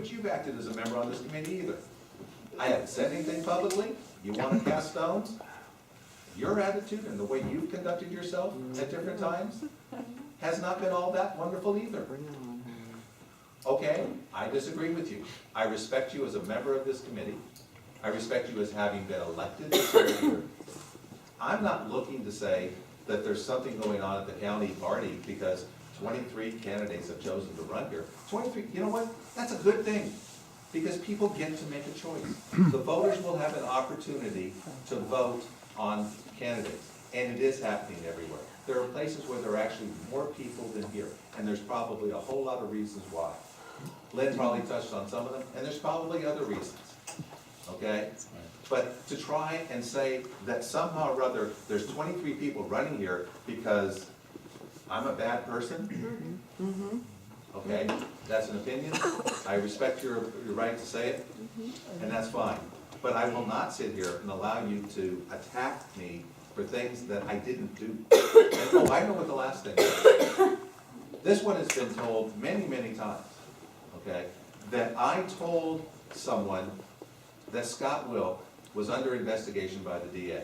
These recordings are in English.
which you've acted as a member on this committee either. I haven't said anything publicly. You want to cast stones? Your attitude and the way you've conducted yourself at different times has not been all that wonderful either. Okay, I disagree with you. I respect you as a member of this committee. I respect you as having been elected to serve here. I'm not looking to say that there's something going on at the county party because 23 candidates have chosen to run here. 23, you know what? That's a good thing because people get to make a choice. The voters will have an opportunity to vote on candidates, and it is happening everywhere. There are places where there are actually more people than here, and there's probably a whole lot of reasons why. Lynn probably touched on some of them, and there's probably other reasons, okay? But to try and say that somehow or other there's 23 people running here because I'm a bad person, okay, that's an opinion. I respect your right to say it, and that's fine. But I will not sit here and allow you to attack me for things that I didn't do. And, oh, I know what the last thing is. This one has been told many, many times, okay, that I told someone that Scott Wilk was under investigation by the DA.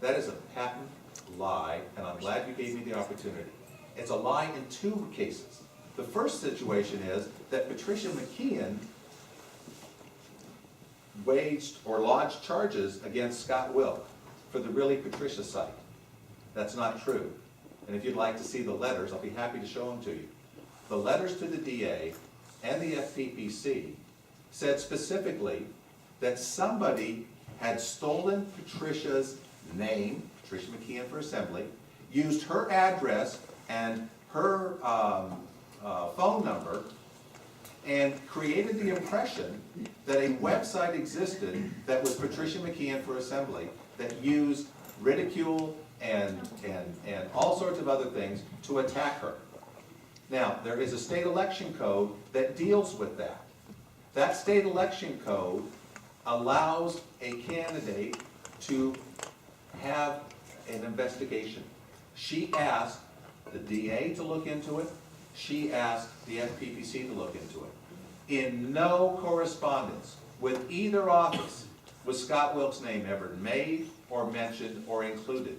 That is a patent lie, and I'm glad you gave me the opportunity. It's a lie in two cases. The first situation is that Patricia McKeon waged or lodged charges against Scott Wilk for the Really Patricia site. That's not true. And if you'd like to see the letters, I'll be happy to show them to you. The letters to the DA and the FPPC said specifically that somebody had stolen Patricia's name, Patricia McKeon for Assembly, used her address and her phone number, and created the impression that a website existed that was Patricia McKeon for Assembly that used ridicule and all sorts of other things to attack her. Now, there is a state election code that deals with that. That state election code allows a candidate to have an investigation. She asked the DA to look into it. She asked the FPPC to look into it. In no correspondence with either office was Scott Wilk's name ever made or mentioned or included.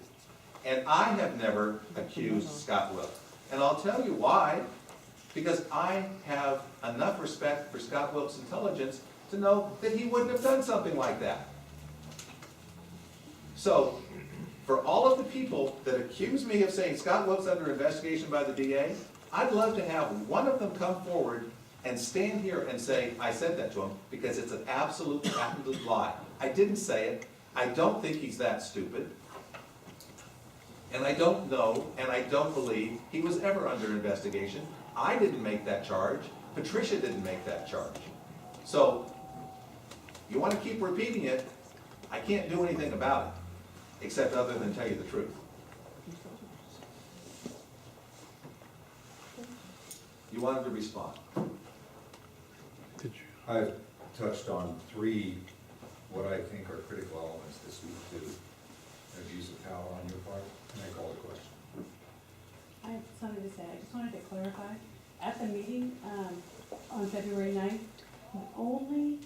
And I have never accused Scott Wilk. And I'll tell you why. Because I have enough respect for Scott Wilk's intelligence to know that he wouldn't have done something like that. So, for all of the people that accuse me of saying Scott Wilk's under investigation by the DA, I'd love to have one of them come forward and stand here and say, I said that to him, because it's an absolute patented lie. I didn't say it. I don't think he's that stupid. And I don't know, and I don't believe he was ever under investigation. I didn't make that charge. Patricia didn't make that charge. So, you want to keep repeating it, I can't do anything about it, except other than tell you the truth. You wanted to respond. I've touched on three, what I think are critical elements this week too. Abuse of power on your part, and I call the question. I have something to say. I just wanted to clarify. At the meeting on February 9th,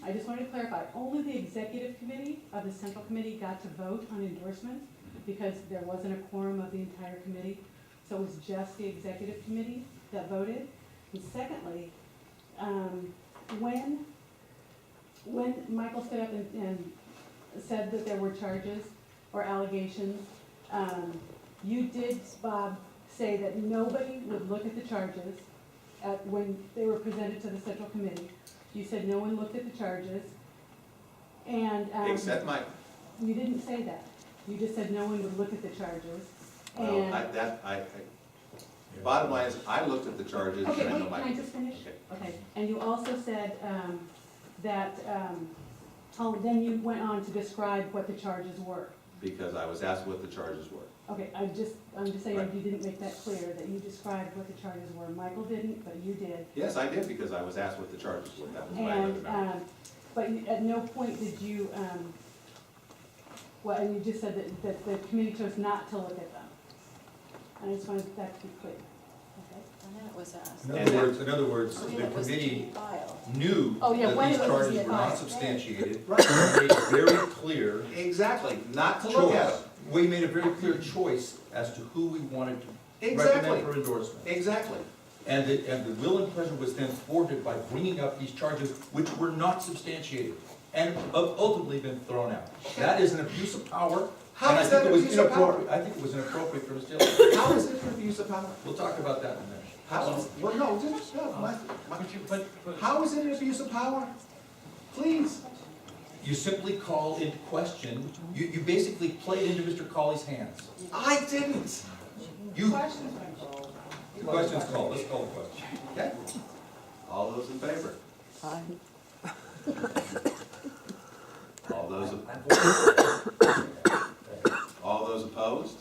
I just wanted to clarify, only the executive committee of the central committee got to vote on endorsements because there wasn't a quorum of the entire committee. So it was just the executive committee that voted. And secondly, when Michael stood up and said that there were charges or allegations, you did, Bob, say that nobody would look at the charges when they were presented to the central committee. You said no one looked at the charges, and Except Mike. you didn't say that. You just said no one would look at the charges. Well, And bottom line is, I looked at the charges. okay, and I wait, know can Mike. I just finish? Okay. Okay. And you also said that. Then you went on to describe what the charges were. Because I was asked what the charges were. Okay, I'm just saying Right. you didn't make that clear, that you described what the charges were. Michael didn't, but you did. Yes, I did, because I was asked what the charges were. That was my other And, member. but at no point did you, well, and you just said that the committee chose not to look at them. And I just wanted that to be clear. Okay, go then it was asked. In other words, When the it was to committee be filed. knew Oh, yeah, that when these it was charges were filed. not substantiated. Right. And made a very clear Exactly, not to look at choice. them. We made a very clear choice as to who we wanted to Exactly. recommend for endorsement. Exactly. And the will and pleasure was then thwarted by bringing up these charges which were not substantiated and have ultimately been thrown out. That is an abuse of power. How and I is think that it was abuse of power? inappropriate. I think it was inappropriate for us to. How is it an abuse of power? We'll talk about that in a minute. How is, well, no, just, no, how is it an abuse of power? Please. You simply call into question, you basically played into Mr. Colley's hands. I didn't. You. The question's called, let's call the question. Okay. All those in favor? All those, all those opposed?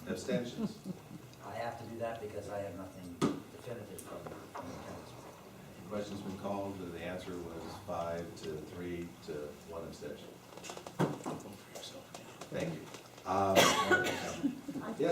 Abstentions? I have to do that because I have nothing definitive from the council. The question's been called, and the answer was 5 to 3 to 1 abstention. Thank you. Yes,